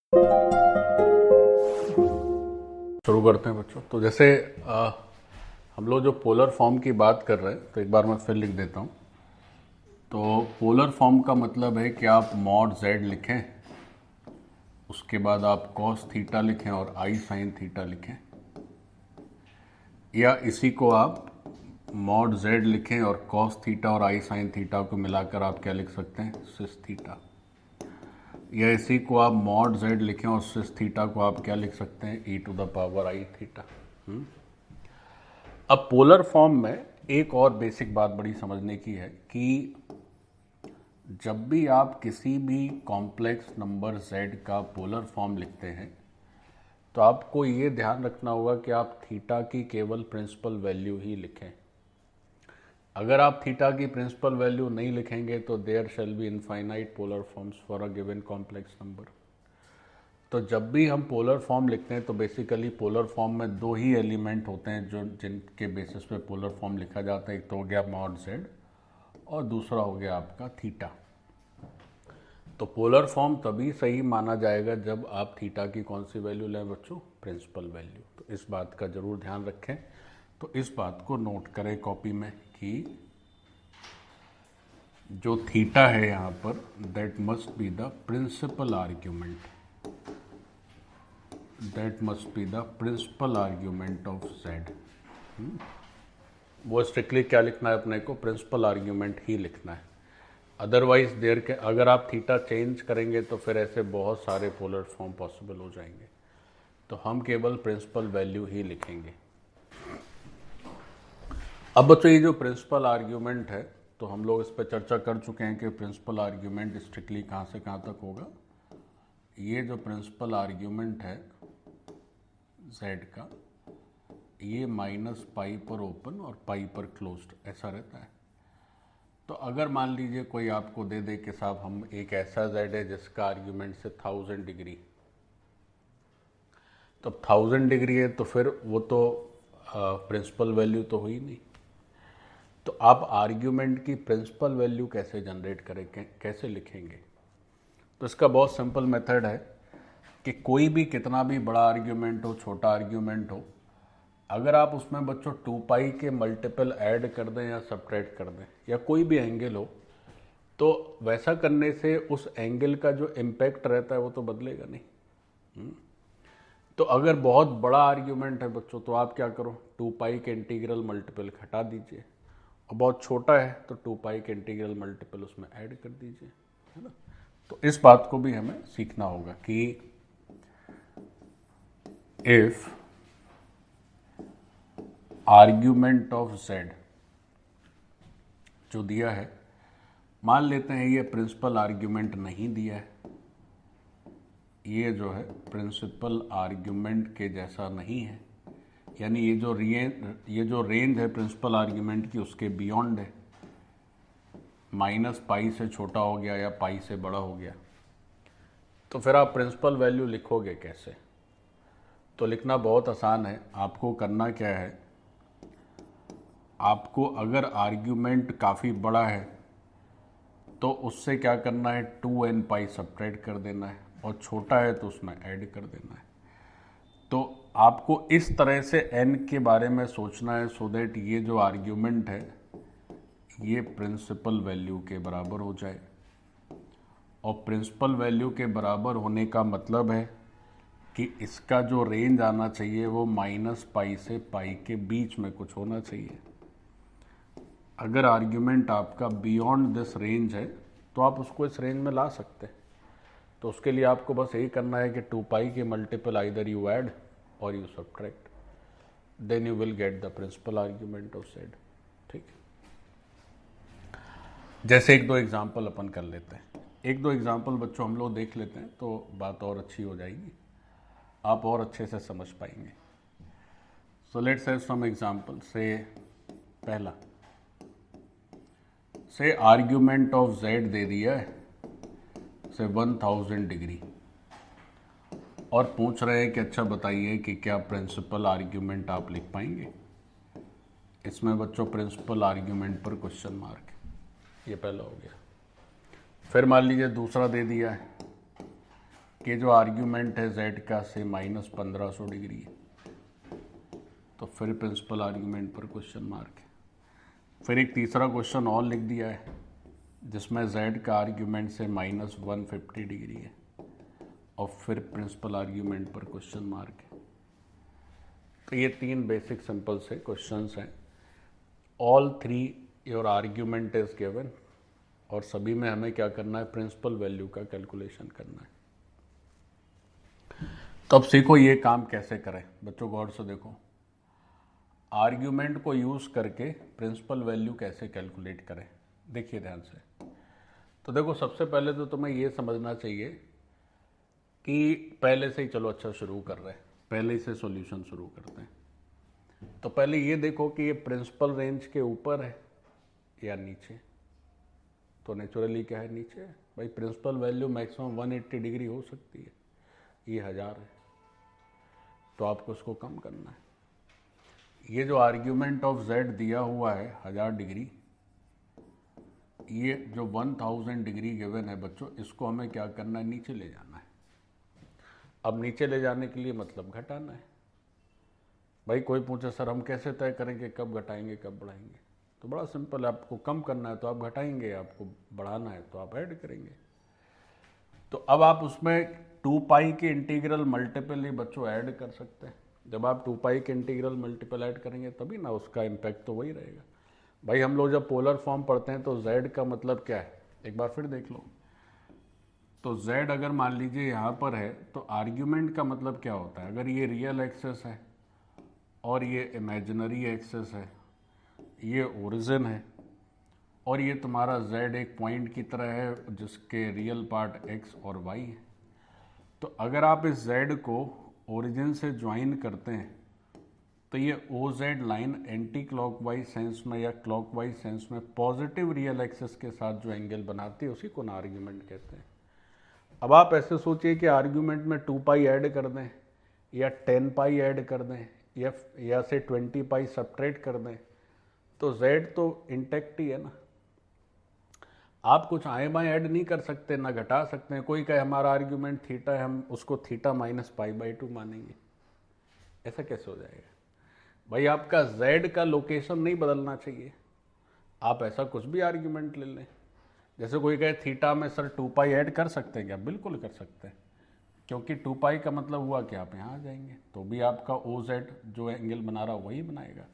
शुरू करते हैं बच्चों। तो जैसे हम लोग जो पोलर फॉर्म की बात कर रहे हैं, तो एक बार मैं फिर लिख देता हूँ। तो पोलर फॉर्म का मतलब है कि आप मॉड z लिखें, उसके बाद आप cos थीटा लिखें और i sin थीटा लिखें, या इसी को आप मॉड z लिखें और cos थीटा और i sin थीटा को मिलाकर आप क्या लिख सकते हैं, सिस थीटा, या इसी को आप मॉड z लिखें और सिस थीटा को आप क्या लिख सकते हैं, e to the power i theta. अब पोलर फॉर्म में एक और बेसिक बात बड़ी समझने की है कि जब भी आप किसी भी कॉम्प्लेक्स नंबर z का पोलर फॉर्म लिखते हैं तो आपको ये ध्यान रखना होगा कि आप थीटा की केवल प्रिंसिपल वैल्यू ही लिखें। अगर आप थीटा की प्रिंसिपल वैल्यू नहीं लिखेंगे तो there shall be infinite polar forms for a given complex number. तो जब भी हम पोलर फॉर्म लिखते हैं तो बेसिकली पोलर फॉर्म में दो ही एलिमेंट होते हैं जो जिनके बेसिस पे पोलर फॉर्म लिखा जाता है। एक तो हो गया मॉड z और दूसरा हो गया आपका थीटा। तो पोलर फॉर्म तभी सही माना जाएगा जब आप थीटा की कौन सी वैल्यू लें बच्चों, प्रिंसिपल वैल्यू। तो इस बात का जरूर ध्यान रखें। तो इस बात को नोट करें कॉपी में कि जो थीटा है यहाँ पर, that must be the principal argument, that must be the principal argument of z। वो स्ट्रिक्टली क्या लिखना है अपने को, प्रिंसिपल आर्ग्यूमेंट ही लिखना है। अदरवाइज देयर के अगर आप थीटा चेंज करेंगे तो फिर ऐसे बहुत सारे पोलर फॉर्म पॉसिबल हो जाएंगे। तो हम केवल प्रिंसिपल वैल्यू ही लिखेंगे। अब बच्चों ये जो प्रिंसिपल आर्ग्यूमेंट है, तो हम लोग इस पर चर्चा कर चुके हैं कि प्रिंसिपल आर्ग्यूमेंट स्ट्रिक्टली कहाँ से कहाँ तक होगा। ये जो प्रिंसिपल आर्ग्यूमेंट है z का, ये माइनस पाई पर ओपन और पाई पर क्लोज्ड ऐसा रहता है। तो अगर मान लीजिए कोई आपको दे दे कि साहब हम एक ऐसा z है जिसका आर्ग्यूमेंट से 1000 डिग्री, तो 1000 डिग्री है तो फिर वो तो प्रिंसिपल वैल्यू तो हुई नहीं। तो आप आर्ग्यूमेंट की प्रिंसिपल वैल्यू कैसे जनरेट करेंगे, कैसे लिखेंगे? तो इसका बहुत सिंपल मेथड है कि कोई भी कितना भी बड़ा आर्ग्यूमेंट हो, छोटा आर्ग्यूमेंट हो, अगर आप उसमें बच्चों 2 पाई के मल्टीपल ऐड कर दें या सब्ट्रैक्ट कर दें या कोई भी एंगल हो, तो वैसा करने से उस एंगल का जो इम्पैक्ट रहता है वो तो बदलेगा नहीं। तो अगर बहुत बड़ा आर्ग्यूमेंट है बच्चों तो आप क्या करो, 2 पाई के इंटीग्रल मल्टीपल हटा दीजिए, और बहुत छोटा है तो 2 पाई के इंटीग्रल मल्टीपल उसमें ऐड कर दीजिए, है ना। तो इस बात को भी हमें सीखना होगा कि इफ आर्ग्यूमेंट ऑफ z जो दिया है, मान लेते हैं ये प्रिंसिपल आर्ग्यूमेंट नहीं दिया है, ये जो है प्रिंसिपल आर्ग्यूमेंट के जैसा नहीं है, यानी ये जो रेंज है प्रिंसिपल आर्ग्यूमेंट की उसके बियॉन्ड है, माइनस पाई से छोटा हो गया या पाई से बड़ा हो गया, तो फिर आप प्रिंसिपल वैल्यू लिखोगे कैसे? तो लिखना बहुत आसान है। आपको करना क्या है, आपको अगर आर्ग्यूमेंट काफ़ी बड़ा है तो उससे क्या करना है, 2n पाई सब्ट्रैक्ट कर देना है, और छोटा है तो उसमें ऐड कर देना है। तो आपको इस तरह से n के बारे में सोचना है सो दैट ये जो आर्ग्यूमेंट है ये प्रिंसिपल वैल्यू के बराबर हो जाए। और प्रिंसिपल वैल्यू के बराबर होने का मतलब है कि इसका जो रेंज आना चाहिए वो माइनस पाई से पाई के बीच में कुछ होना चाहिए। अगर आर्ग्यूमेंट आपका बियॉन्ड दिस रेंज है तो आप उसको इस रेंज में ला सकते हैं। तो उसके लिए आपको बस यही करना है कि 2 पाई के मल्टीपल आइदर यू ऐड और you subtract, then you will get the principal argument of z। ठीक है, जैसे एक दो एग्जांपल अपन कर लेते हैं। एक दो एग्जांपल बच्चों हम लोग देख लेते हैं तो बात और अच्छी हो जाएगी, आप और अच्छे से समझ पाएंगे। So let's have some example. से पहला, से आर्ग्यूमेंट ऑफ z दे दिया है से 1000 डिग्री, और पूछ रहे हैं कि अच्छा बताइए कि क्या प्रिंसिपल आर्ग्यूमेंट आप लिख पाएंगे। इसमें बच्चों प्रिंसिपल आर्ग्यूमेंट पर क्वेश्चन मार्क, ये पहला हो गया। फिर मान लीजिए दूसरा दे दिया है कि जो आर्ग्यूमेंट है z का से -1500 डिग्री है, तो फिर प्रिंसिपल आर्ग्यूमेंट पर क्वेश्चन मार्क है। फिर एक तीसरा क्वेश्चन और लिख दिया है जिसमें z का आर्ग्यूमेंट से -150 डिग्री है और फिर प्रिंसिपल आर्ग्यूमेंट पर क्वेश्चन मार्क है। तो ये 3 बेसिक सिंपल से क्वेश्चंस हैं। All 3 your argument is given और सभी में हमें क्या करना है, प्रिंसिपल वैल्यू का कैलकुलेशन करना है। तो अब सीखो ये काम कैसे करें। बच्चों गौर से देखो, आर्ग्यूमेंट को यूज करके प्रिंसिपल वैल्यू कैसे कैलकुलेट करें। देखिए ध्यान से। तो देखो, सबसे पहले तो तुम्हें ये समझना चाहिए कि पहले से ही चलो अच्छा शुरू कर रहे हैं, पहले से सॉल्यूशन शुरू करते हैं। तो पहले ये देखो कि ये प्रिंसिपल रेंज के ऊपर है या नीचे। तो नेचुरली क्या है, नीचे है भाई। प्रिंसिपल वैल्यू मैक्सिमम 180 डिग्री हो सकती है, ये 1000 है, तो आपको उसको कम करना है। ये जो आर्ग्यूमेंट ऑफ z दिया हुआ है 1000 डिग्री, ये जो 1000 डिग्री गिवन है बच्चों, इसको हमें क्या करना है, नीचे ले जाना है। अब नीचे ले जाने के लिए मतलब घटाना है। भाई कोई पूछे सर हम कैसे तय करेंगे कब घटाएंगे कब बढ़ाएंगे, तो बड़ा सिंपल है। आपको कम करना है तो आप घटाएंगे, आपको बढ़ाना है तो आप ऐड करेंगे। तो अब आप उसमें 2 पाई के इंटीग्रल मल्टीपल ही बच्चों ऐड कर सकते हैं। जब आप 2 पाई के इंटीग्रल मल्टीपल ऐड करेंगे तभी ना उसका इम्पैक्ट तो वही रहेगा। भाई हम लोग जब पोलर फॉर्म पढ़ते हैं तो z का मतलब क्या है, एक बार फिर देख लो। तो z अगर मान लीजिए यहाँ पर है तो आर्ग्यूमेंट का मतलब क्या होता है, अगर ये रियल एक्सेस है और ये इमेजिनरी एक्सेस है, ये ओरिजिन है और ये तुम्हारा z एक पॉइंट की तरह है जिसके रियल पार्ट x और y है। तो अगर आप इस z को ओरिजिन से ज्वाइन करते हैं तो ये OZ line anti clockwise sense में या क्लॉकवाइज सेंस में पॉजिटिव रियल एक्सेस के साथ जो एंगल बनाती है उसी को ना आर्ग्यूमेंट कहते हैं। अब आप ऐसे सोचिए कि आर्ग्यूमेंट में 2 पाई ऐड कर दें या 10 पाई ऐड कर दें या से 20 पाई सब्ट्रैक्ट कर दें, तो z तो इंटैक्ट ही है ना। आप कुछ आए बाएँ ऐड नहीं कर सकते, ना घटा सकते हैं। कोई कहे हमारा आर्ग्यूमेंट थीटा है, हम उसको थीटा -π/2 मानेंगे, ऐसा कैसे हो जाएगा। भाई आपका z का लोकेशन नहीं बदलना चाहिए। आप ऐसा कुछ भी आर्ग्यूमेंट ले लें। जैसे कोई कहे थीटा में सर 2 पाई ऐड कर सकते हैं क्या, बिल्कुल कर सकते हैं, क्योंकि 2 पाई का मतलब हुआ कि आप यहाँ आ जाएंगे तो भी आपका OZ जो एंगल बना रहा वही बनाएगा।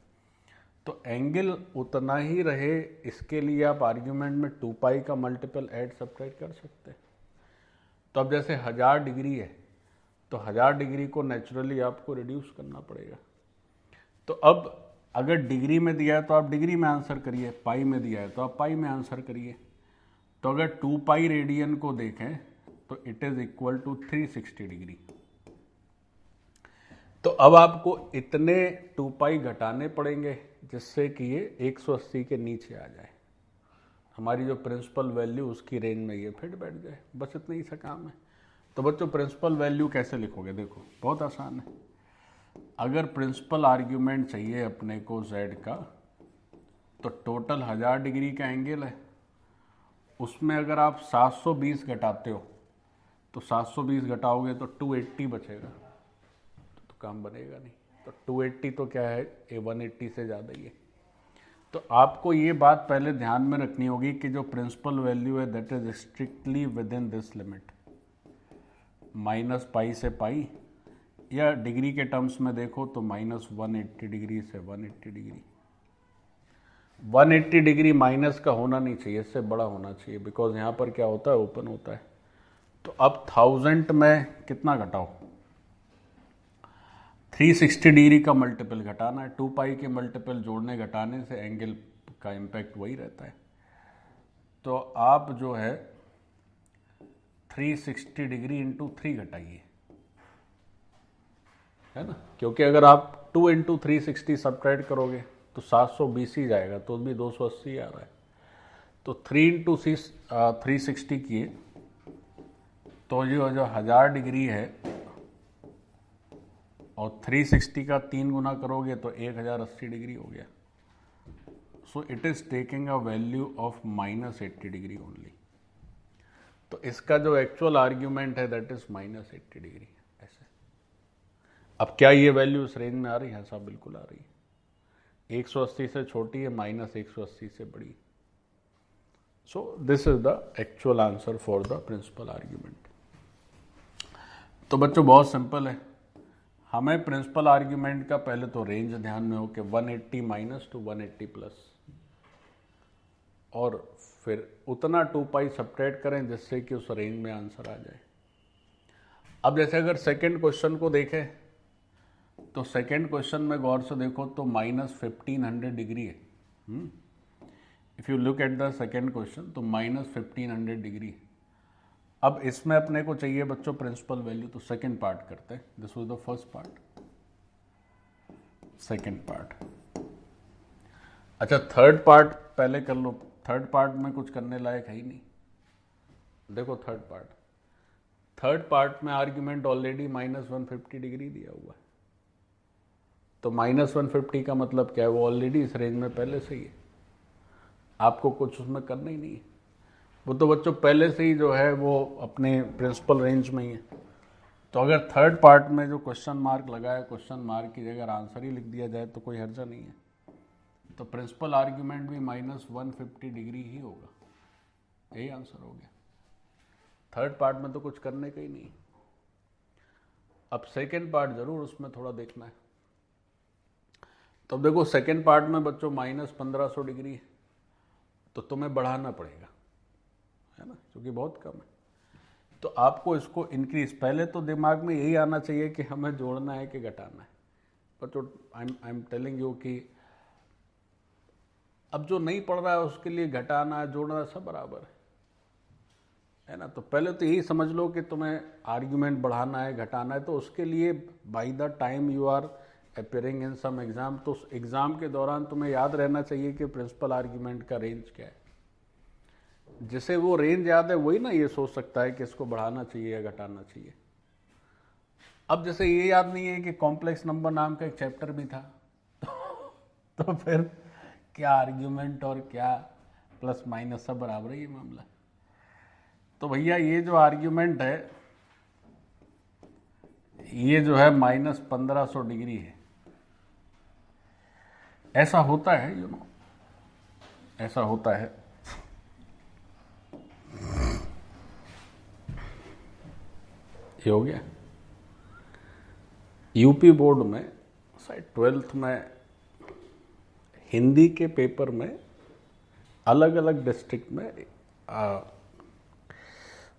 तो एंगल उतना ही रहे इसके लिए आप आर्ग्यूमेंट में 2 पाई का मल्टीपल ऐड सब्ट्रैक्ट कर सकते हैं। तो अब जैसे 1000 डिग्री है तो 1000 डिग्री को नेचुरली आपको रिड्यूस करना पड़ेगा। तो अब अगर डिग्री में दिया है तो आप डिग्री में आंसर करिए, पाई में दिया है तो आप पाई में आंसर करिए। तो अगर 2 पाई रेडियन को देखें तो it is equal to 360 degree. तो अब आपको इतने 2 पाई घटाने पड़ेंगे जिससे कि ये 180 के नीचे आ जाए, हमारी जो प्रिंसिपल वैल्यू उसकी रेंज में ये फिट बैठ जाए। बस इतना ही सा काम है। तो बच्चों प्रिंसिपल वैल्यू कैसे लिखोगे, देखो बहुत आसान है। अगर प्रिंसिपल आर्ग्यूमेंट चाहिए अपने को z का, तो टोटल 1000 डिग्री का एंगल है, उसमें अगर आप 720 घटाते हो तो 720 घटाओगे तो 280 बचेगा, तो काम बनेगा नहीं। तो 280 तो क्या है, ये 180 से ज़्यादा ही है। तो आपको ये बात पहले ध्यान में रखनी होगी कि जो प्रिंसिपल वैल्यू है that is strictly within this limit, -π से π, या डिग्री के टर्म्स में देखो तो -180 डिग्री से 180 डिग्री। 180 डिग्री माइनस का होना नहीं चाहिए, इससे बड़ा होना चाहिए, बिकॉज यहाँ पर क्या होता है, ओपन होता है। तो अब 1000 में कितना घटाओ, 360 डिग्री का मल्टीपल घटाना है। 2 पाई के मल्टीपल जोड़ने घटाने से एंगल का इम्पैक्ट वही रहता है। तो आप जो है 360 डिग्री इंटू 3 घटाइए, है ना, क्योंकि अगर आप 2 इंटू 360 सब्ट्रैक्ट करोगे तो 720 ही जाएगा, तो भी 280 आ रहा है। तो 3 इंटू 360 किए तो जो 1000 डिग्री है और 360 का 3 गुना करोगे तो 1080 डिग्री हो गया। So it is taking a value of -80 degree only. तो इसका जो एक्चुअल आर्ग्यूमेंट है दैट इज -80 डिग्री। ऐसे अब क्या ये वैल्यू इस रेंज में आ रही है? ऐसा बिल्कुल आ रही है। 180 से छोटी है, -180 से बड़ी। So this is the actual answer for the principal argument. तो बच्चों बहुत सिंपल है, हमें प्रिंसिपल आर्ग्यूमेंट का पहले तो रेंज ध्यान में हो कि 180 माइनस टू 180 प्लस, और फिर उतना 2 पाई सब्ट्रैक्ट करें जिससे कि उस रेंज में आंसर आ जाए। अब जैसे अगर सेकंड क्वेश्चन को देखें तो सेकंड क्वेश्चन में गौर से देखो तो -1500 डिग्री है। If you look at the second question तो -1500 डिग्री। अब इसमें अपने को चाहिए बच्चों प्रिंसिपल वैल्यू, तो सेकंड पार्ट करते हैं। This was the first part, second part. अच्छा थर्ड पार्ट पहले कर लो। थर्ड पार्ट में कुछ करने लायक है ही नहीं। देखो थर्ड पार्ट में आर्ग्यूमेंट ऑलरेडी -150 डिग्री दिया हुआ है, तो -150 का मतलब क्या है? वो ऑलरेडी इस रेंज में पहले से ही है, आपको कुछ उसमें करना ही नहीं है। वो तो बच्चों पहले से ही जो है वो अपने प्रिंसिपल रेंज में ही है। तो अगर थर्ड पार्ट में जो क्वेश्चन मार्क लगा है, क्वेश्चन मार्क की जगह आंसर ही लिख दिया जाए तो कोई हर्जा नहीं है। तो प्रिंसिपल आर्ग्यूमेंट भी -150 डिग्री ही होगा, यही आंसर हो गया। थर्ड पार्ट में तो कुछ करने का ही नहीं। अब सेकेंड पार्ट जरूर उसमें थोड़ा देखना है। तो अब देखो सेकेंड पार्ट में बच्चों -1500 डिग्री है, तो तुम्हें बढ़ाना पड़ेगा, है ना, क्योंकि बहुत कम है। तो आपको इसको इंक्रीज, पहले तो दिमाग में यही आना चाहिए कि हमें जोड़ना है कि घटाना है। But I am telling you कि अब जो नहीं पढ़ रहा है उसके लिए घटाना जोड़ना सब बराबर है ना। तो पहले तो यही समझ लो कि तुम्हें आर्ग्यूमेंट बढ़ाना है घटाना है, तो उसके लिए by the time you are appearing in some exam, तो उस एग्जाम के दौरान तुम्हें याद रहना चाहिए कि प्रिंसिपल आर्ग्यूमेंट का रेंज क्या है। जिसे वो रेंज याद है वही ना ये सोच सकता है कि इसको बढ़ाना चाहिए या घटाना चाहिए। अब जैसे ये याद नहीं है कि कॉम्प्लेक्स नंबर नाम का एक चैप्टर भी था तो फिर क्या आर्ग्यूमेंट और क्या प्लस माइनस सब बराबर है ये मामला। तो भैया ये जो आर्ग्यूमेंट है ये जो है -1500 डिग्री है। ऐसा होता है, यू नो, ऐसा होता है। ये हो गया। यूपी बोर्ड में शायद 12th में हिंदी के पेपर में अलग अलग डिस्ट्रिक्ट में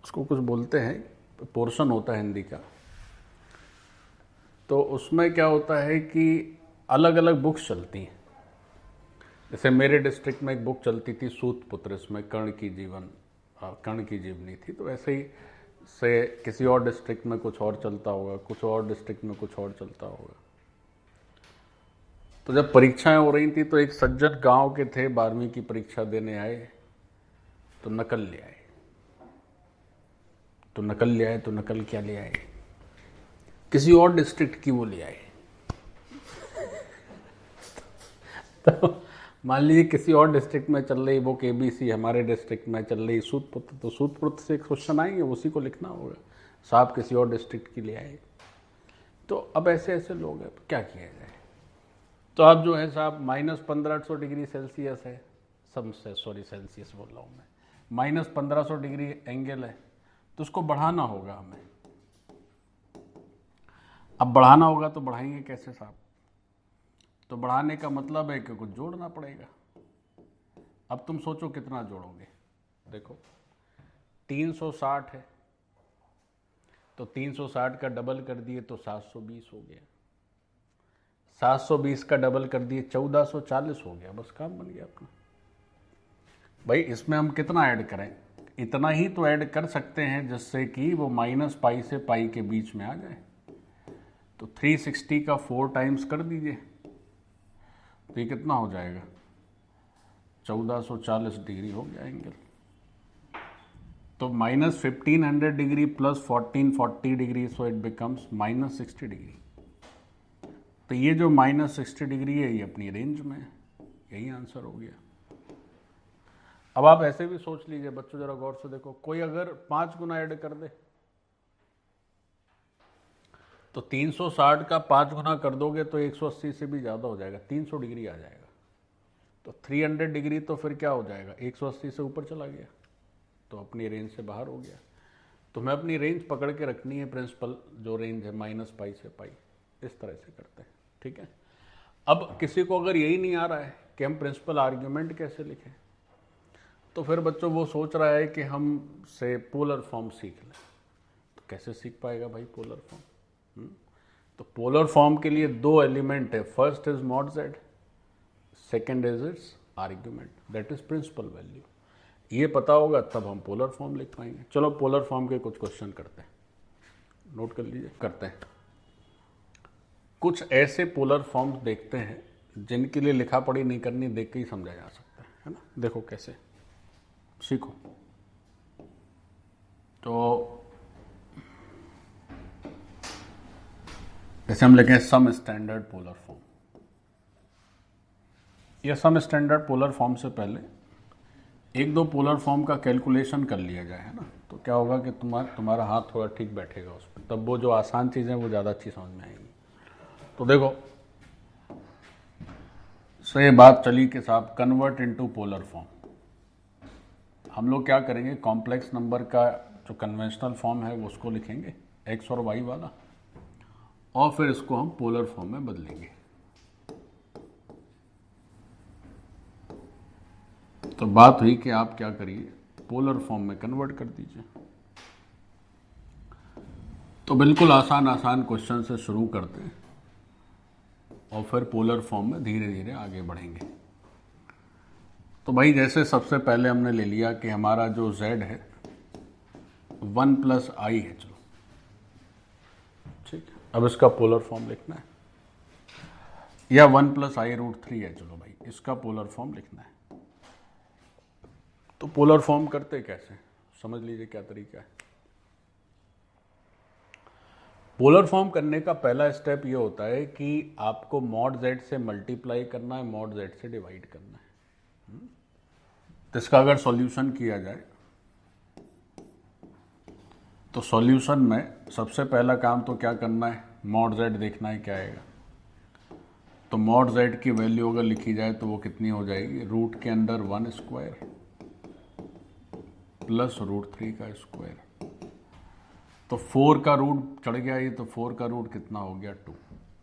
उसको कुछ बोलते हैं, पोर्शन होता है हिंदी का। तो उसमें क्या होता है कि अलग अलग बुक्स चलती हैं। जैसे मेरे डिस्ट्रिक्ट में एक बुक चलती थी सूतपुत्र, इसमें कर्ण की जीवनी थी। तो ऐसे ही से किसी और डिस्ट्रिक्ट में कुछ और चलता होगा, कुछ और डिस्ट्रिक्ट में कुछ और चलता होगा। तो जब परीक्षाएं हो रही थी तो एक सज्जन गांव के थे, 12वीं की परीक्षा देने आए, तो नकल ले आए। तो नकल क्या ले आए? किसी और डिस्ट्रिक्ट की वो ले आए। तो मान लीजिए किसी और डिस्ट्रिक्ट में चल रही बुक ABC, हमारे डिस्ट्रिक्ट में चल रही सूतपुत्र, तो सूतपुत्र से क्वेश्चन आएंगे, उसी को लिखना होगा। साहब किसी और डिस्ट्रिक्ट की ले आए। तो अब ऐसे ऐसे लोग हैं, क्या किया जाए? तो अब जो है साहब -1500 डिग्री सेल्सियस है, सेल्सियस बोल रहा हूँ मैं, -1500 डिग्री एंगल है, तो उसको बढ़ाना होगा हमें। अब बढ़ाना होगा तो बढ़ाएंगे कैसे साहब? तो बढ़ाने का मतलब है कि कुछ जोड़ना पड़ेगा। अब तुम सोचो कितना जोड़ोगे। देखो 360 है, तो 360 का डबल कर दिए तो 720 हो गया। 720 का डबल कर दिए 1440 हो गया। बस काम बन गया अपना। भाई इसमें हम कितना ऐड करें? इतना ही तो ऐड कर सकते हैं जिससे कि वो -π से π के बीच में आ जाए। तो 360 का 4 टाइम्स कर दीजिए, तो ये कितना हो जाएगा? 1440 डिग्री हो गया एंगल। तो -1500 degree plus 1440 degree, so it becomes -60 degree. तो ये जो -60 डिग्री है ये अपनी रेंज में है, यही आंसर हो गया। अब आप ऐसे भी सोच लीजिए बच्चों, जरा गौर से देखो, कोई अगर 5 गुना ऐड कर दे तो 360 का 5 गुना कर दोगे तो 180 से भी ज़्यादा हो जाएगा, 300 डिग्री आ जाएगा। तो 300 डिग्री तो फिर क्या हो जाएगा, 180 से ऊपर चला गया, तो अपनी रेंज से बाहर हो गया। तो हमें अपनी रेंज पकड़ के रखनी है, प्रिंसिपल जो रेंज है -पाई से पाई, इस तरह से करते हैं, ठीक है। अब किसी को अगर यही नहीं आ रहा है कि हम प्रिंसिपल आर्ग्यूमेंट कैसे लिखें, तो फिर बच्चों वो सोच रहा है कि हम से पोलर फॉर्म सीख लें। तो कैसे सीख पाएगा भाई पोलर फॉर्म? तो पोलर फॉर्म के लिए 2 एलिमेंट है, first is mod z, second is its argument, that is principal value. ये पता होगा तब हम पोलर फॉर्म लिख पाएंगे। चलो पोलर फॉर्म के कुछ क्वेश्चन करते हैं, नोट कर लीजिए, करते हैं। कुछ ऐसे पोलर फॉर्म्स देखते हैं जिनके लिए लिखा पढ़ी नहीं करनी, देख के ही समझा जा सकता है ना। देखो कैसे, सीखो। तो जैसे हम लिखें सम स्टैंडर्ड पोलर फॉर्म, या सम स्टैंडर्ड पोलर फॉर्म से पहले 1-2 पोलर फॉर्म का कैलकुलेशन कर लिया जाए, है ना। तो क्या होगा कि तुम्हारा हाथ थोड़ा ठीक बैठेगा उस पर, तब वो जो आसान चीज़ें वो ज़्यादा अच्छी समझ में आएंगी। तो देखो, सो ये बात चली कि साहब कन्वर्ट इनटू पोलर फॉर्म। हम लोग क्या करेंगे, कॉम्प्लेक्स नंबर का जो कन्वेंशनल फॉर्म है वो उसको लिखेंगे x और y वाला, और फिर इसको हम पोलर फॉर्म में बदलेंगे। तो बात हुई कि आप क्या करिए, पोलर फॉर्म में कन्वर्ट कर दीजिए। तो बिल्कुल आसान क्वेश्चन से शुरू करते हैं और फिर पोलर फॉर्म में धीरे धीरे आगे बढ़ेंगे। तो भाई जैसे सबसे पहले हमने ले लिया कि हमारा जो z है 1 + i है, चलो ठीक है। अब इसका पोलर फॉर्म लिखना है, या 1 + i√3 है, चलो भाई इसका पोलर फॉर्म लिखना है। तो पोलर फॉर्म करते कैसे, समझ लीजिए क्या तरीका है। पोलर फॉर्म करने का पहला स्टेप ये होता है कि आपको मॉड z से मल्टीप्लाई करना है, मॉड z से डिवाइड करना है। तो इसका अगर सॉल्यूशन किया जाए तो सॉल्यूशन में सबसे पहला काम तो क्या करना है, मॉड z देखना है क्या आएगा। तो मॉड z की वैल्यू अगर लिखी जाए तो वो कितनी हो जाएगी, रूट के अंदर 1² प्लस √3 का स्क्वायर। तो 4 का रूट चढ़ गया ये, तो 4 का रूट कितना हो गया, 2,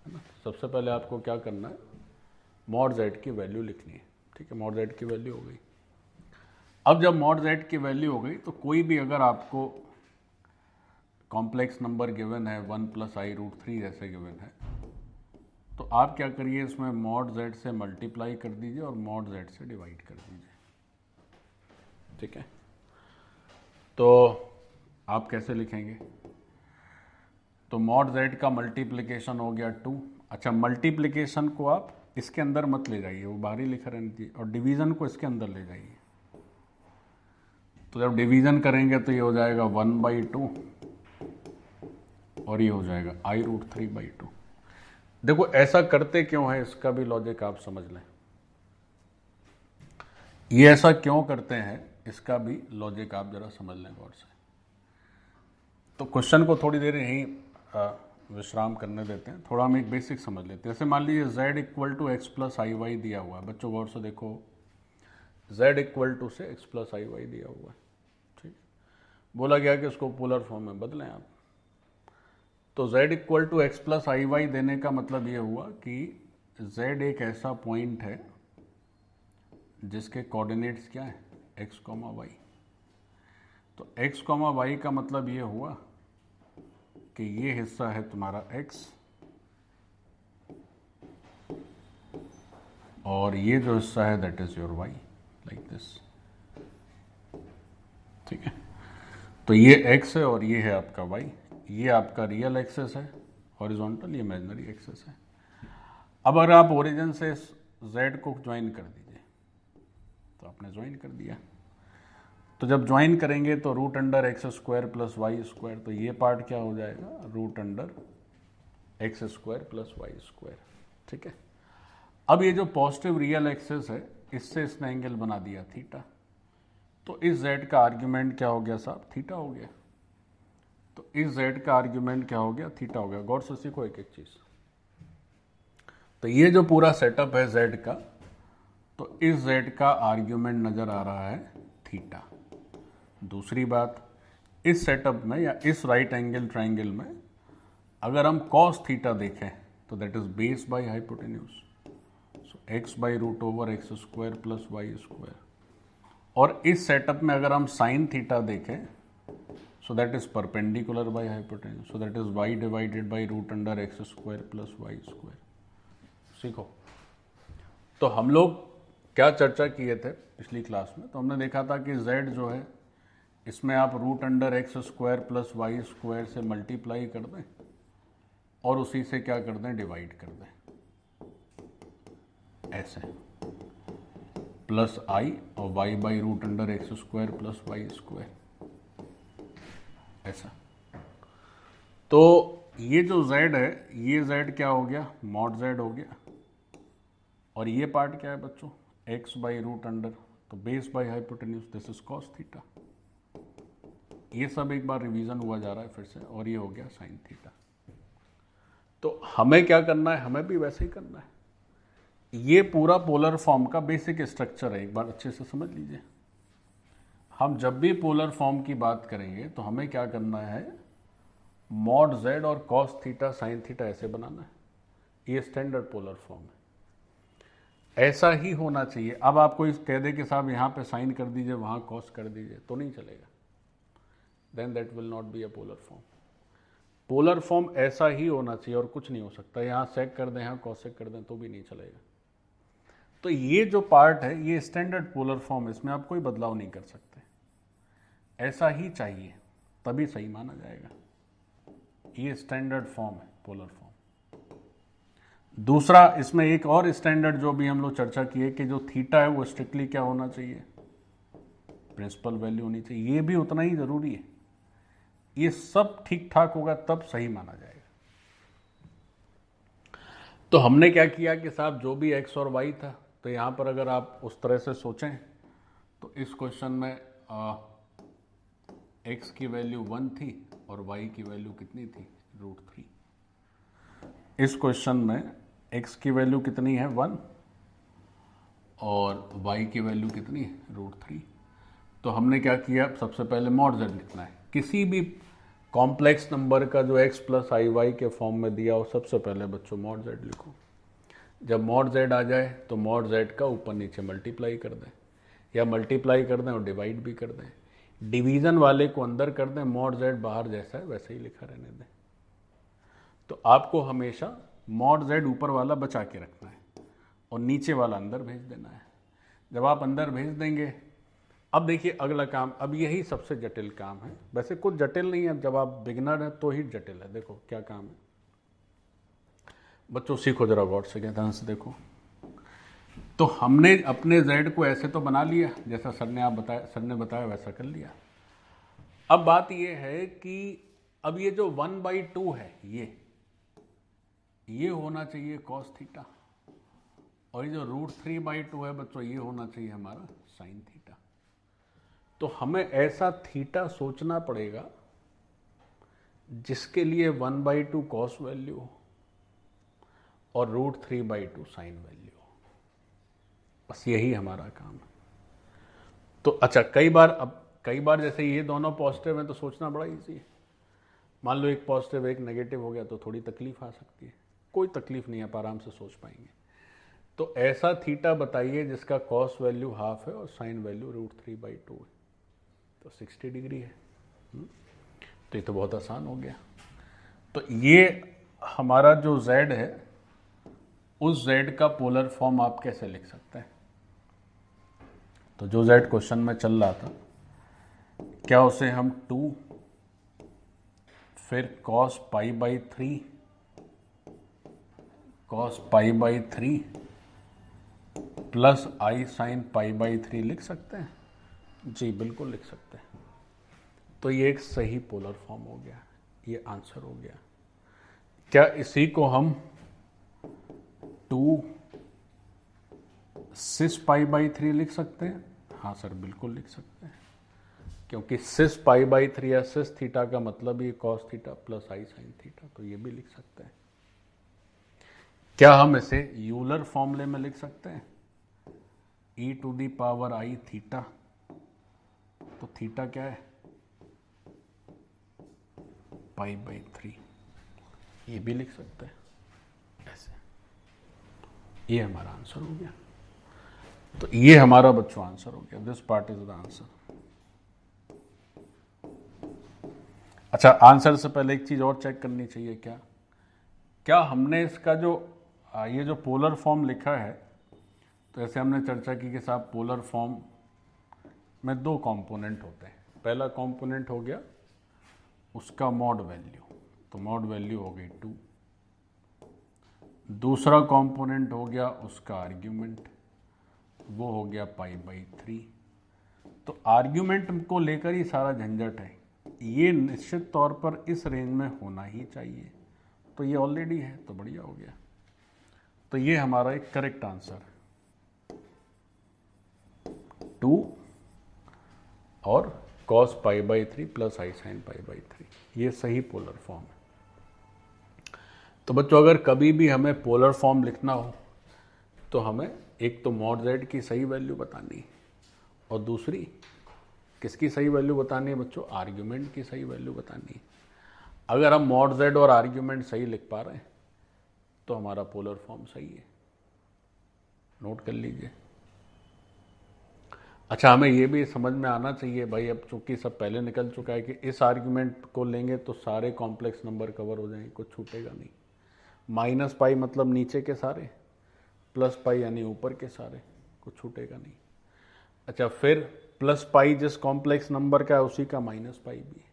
है ना। सबसे पहले आपको क्या करना है, मॉड z की वैल्यू लिखनी है, ठीक है। मॉड z की वैल्यू हो गई। अब जब मॉड z की वैल्यू हो गई तो कोई भी अगर आपको कॉम्प्लेक्स नंबर गिवन है 1 + i√3 जैसे गिवन है, तो आप क्या करिए, इसमें मॉड z से मल्टीप्लाई कर दीजिए और मॉड z से डिवाइड कर दीजिए, ठीक है। तो आप कैसे लिखेंगे, तो मॉड z का मल्टीप्लिकेशन हो गया 2। अच्छा, मल्टीप्लिकेशन को आप इसके अंदर मत ले जाइए, वो बाहर ही लिखा रहने दीजिए, और डिवीज़न को इसके अंदर ले जाइए। तो जब डिवीज़न करेंगे तो ये हो जाएगा 1/2 और ये हो जाएगा i√3/2। देखो ऐसा करते क्यों है, इसका भी लॉजिक आप समझ लें। ये ऐसा क्यों करते हैं, इसका भी लॉजिक आप जरा समझ लें गौर से। तो क्वेश्चन को थोड़ी देर यहीं विश्राम करने देते हैं, थोड़ा हम एक बेसिक समझ लेते हैं। जैसे मान लीजिए z = x + iy दिया हुआ है, बच्चों गौर से देखो, z = से x + iy दिया हुआ है, ठीक। बोला गया कि उसको पोलर फॉर्म में बदलें आप। तो z = x + iy देने का मतलब ये हुआ कि z एक ऐसा पॉइंट है जिसके कोऑर्डिनेट्स क्या है, x, y। तो x, y का मतलब ये हुआ कि ये हिस्सा है तुम्हारा x और ये जो हिस्सा है that is your y, like this, ठीक है। तो ये x है और ये है आपका y, ये आपका रियल एक्सेस है, हॉरिजॉन्टल, ये इमेजिनरी एक्सेस है। अब अगर आप ओरिजिन से z को ज्वाइन कर दीजिए, तो आपने ज्वाइन कर दिया। तो जब ज्वाइन करेंगे तो √x² + y², तो ये पार्ट क्या हो जाएगा, √x² + y², ठीक है। अब ये जो पॉजिटिव रियल एक्सेस है, इससे इसने एंगल बना दिया थीटा, तो इस z का आर्ग्यूमेंट क्या हो गया साहब, थीटा हो गया। तो इस z का आर्ग्यूमेंट क्या हो गया, थीटा हो गया। गौर से सीखो एक एक चीज। तो ये जो पूरा सेटअप है z का, तो इस z का आर्ग्यूमेंट नजर आ रहा है थीटा। दूसरी बात, इस सेटअप में या इस राइट एंगल ट्राइंगल में अगर हम कॉस थीटा देखें तो that is base by hypotenuse, so x by root over x square plus y square. और इस सेटअप में अगर हम साइन थीटा देखें so that is perpendicular by hypotenuse, so that is y divided by root under x square plus y square. सीखो। तो हम लोग क्या चर्चा किए थे पिछली क्लास में, तो हमने देखा था कि z जो है इसमें आप root under x square plus y square से मल्टीप्लाई कर दें और उसी से क्या कर दें, डिवाइड कर दें, ऐसे प्लस आई और y by root under x square plus y square, ऐसा। तो ये जो z है, ये z क्या हो गया, मॉड z हो गया। और ये पार्ट क्या है बच्चों, x बाई रूट अंडर, तो base by hypotenuse, this is cos theta. ये सब एक बार रिवीजन हुआ जा रहा है फिर से, और ये हो गया साइन थीटा। तो हमें क्या करना है, हमें भी वैसे ही करना है। ये पूरा पोलर फॉर्म का बेसिक स्ट्रक्चर है, एक बार अच्छे से समझ लीजिए। हम जब भी पोलर फॉर्म की बात करेंगे तो हमें क्या करना है, मॉड z और कॉस थीटा साइन थीटा ऐसे बनाना है। ये स्टैंडर्ड पोलर फॉर्म है, ऐसा ही होना चाहिए। अब आपको इस कह दे कि साहब यहाँ पे साइन कर दीजिए, वहाँ कॉस कर दीजिए, तो नहीं चलेगा। Then that will not be a polar form. Polar form ऐसा ही होना चाहिए और कुछ नहीं हो सकता। यहाँ सेक कर दें, यहाँ कॉसेक कर दें तो भी नहीं चलेगा। तो ये जो पार्ट है ये स्टैंडर्ड पोलर फॉर्म, इसमें आप कोई बदलाव नहीं कर सकते, ऐसा ही चाहिए तभी सही माना जाएगा। ये स्टैंडर्ड फॉर्म है पोलर फॉर्म। दूसरा, इसमें एक और स्टैंडर्ड जो भी हम लोग चर्चा किए कि जो थीटा है वो स्ट्रिक्टली क्या होना चाहिए, प्रिंसिपल वैल्यू होनी चाहिए। ये भी उतना ही जरूरी है। ये सब ठीक ठाक होगा तब सही माना जाएगा। तो हमने क्या किया कि साहब जो भी x और y था, तो यहां पर अगर आप उस तरह से सोचें तो इस क्वेश्चन में x की वैल्यू 1 थी और y की वैल्यू कितनी थी, √3। इस क्वेश्चन में x की वैल्यू कितनी है 1 और y की वैल्यू कितनी है √3। तो हमने क्या किया, सबसे पहले मॉड z लिखना है। किसी भी कॉम्प्लेक्स नंबर का जो x प्लस आई वाई के फॉर्म में दिया हो, सबसे पहले बच्चों मॉड z लिखो। जब मॉड z आ जाए तो मॉड z का ऊपर नीचे मल्टीप्लाई कर दें, या मल्टीप्लाई कर दें और डिवाइड भी कर दें। डिवीज़न वाले को अंदर कर दें, मॉड z बाहर जैसा है वैसे ही लिखा रहने दें। तो आपको हमेशा मॉड z ऊपर वाला बचा के रखना है और नीचे वाला अंदर भेज देना है। जब आप अंदर भेज देंगे, अब देखिए अगला काम, अब यही सबसे जटिल काम है। वैसे कुछ जटिल नहीं है, जब आप बिगिनर हैं तो ही जटिल है। देखो क्या काम है बच्चों, सीखो जरा गौर से, ध्यान से देखो। तो हमने अपने z को ऐसे तो बना लिया जैसा सर ने बताया वैसा कर लिया। अब बात ये है कि अब ये जो 1/2 है ये होना चाहिए cos थीटा, और ये जो √3/2 है बच्चों ये होना चाहिए हमारा sin थीटा। तो हमें ऐसा थीटा सोचना पड़ेगा जिसके लिए 1/2 cos वैल्यू हो और √3/2 sin वैल्यू हो। बस यही हमारा काम है। तो अच्छा, कई बार जैसे ये दोनों पॉजिटिव हैं तो सोचना बड़ा इजी है। मान लो एक पॉजिटिव एक नेगेटिव हो गया तो थोड़ी तकलीफ आ सकती है। कोई तकलीफ नहीं, आप आराम से सोच पाएंगे। तो ऐसा थीटा बताइए जिसका कॉस वैल्यू हाफ है और साइन वैल्यू √3/2 है, तो 60 डिग्री है। तो ये तो बहुत आसान हो गया। तो ये हमारा जो z है उस z का पोलर फॉर्म आप कैसे लिख सकते हैं। तो जो z क्वेश्चन में चल रहा था, क्या उसे हम 2 फिर cos π/3 प्लस i sin π/3 लिख सकते हैं? जी बिल्कुल लिख सकते हैं। तो ये एक सही पोलर फॉर्म हो गया, ये आंसर हो गया। क्या इसी को हम 2 cis π/3 लिख सकते हैं? हाँ सर, बिल्कुल लिख सकते हैं, क्योंकि सिस पाई बाई 3 या सिस थीटा का मतलब ही कॉस थीटा प्लस आई साइन थीटा, तो ये भी लिख सकते हैं। क्या हम इसे यूलर फॉर्मूले में लिख सकते हैं? e to the power i theta, तो थीटा क्या है? पाई बाई 3, ये भी लिख सकते हैं ऐसे। ये हमारा आंसर हो गया। तो ये हमारा बच्चों आंसर हो गया। This part is the answer. अच्छा, आंसर से पहले एक चीज और चेक करनी चाहिए। क्या हमने इसका जो ये जो पोलर फॉर्म लिखा है, तो ऐसे हमने चर्चा की कि साहब पोलर फॉर्म में 2 कंपोनेंट होते हैं। पहला कंपोनेंट हो गया उसका मॉड वैल्यू, तो मॉड वैल्यू हो गई 2। दूसरा कंपोनेंट हो गया उसका आर्ग्यूमेंट, वो हो गया पाई बाई 3। तो आर्ग्यूमेंट को लेकर ही सारा झंझट है। ये निश्चित तौर पर इस रेंज में होना ही चाहिए, तो ये ऑलरेडी है, तो बढ़िया हो गया। तो ये हमारा एक करेक्ट आंसर है, 2 और cos pi by 3 plus I sine pi by 3, ये सही पोलर फॉर्म है। तो बच्चों, अगर कभी भी हमें पोलर फॉर्म लिखना हो तो हमें एक तो मॉड जेड की सही वैल्यू बतानी है, और दूसरी किसकी सही वैल्यू बतानी है बच्चों? आर्ग्यूमेंट की सही वैल्यू बतानी है। अगर हम मॉड जेड और आर्ग्यूमेंट सही लिख पा रहे हैं तो हमारा पोलर फॉर्म सही है। नोट कर लीजिए। अच्छा, हमें ये भी समझ में आना चाहिए भाई, अब चूंकि सब पहले निकल चुका है कि इस आर्ग्यूमेंट को लेंगे तो सारे कॉम्प्लेक्स नंबर कवर हो जाएंगे, कुछ छूटेगा नहीं। माइनस पाई मतलब नीचे के सारे, प्लस पाई यानी ऊपर के सारे, कुछ छूटेगा नहीं। अच्छा, फिर प्लस पाई जिस कॉम्प्लेक्स नंबर का है उसी का माइनस पाई भी है,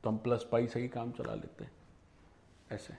तो हम प्लस पाई से ही काम चला लेते हैं ऐसे।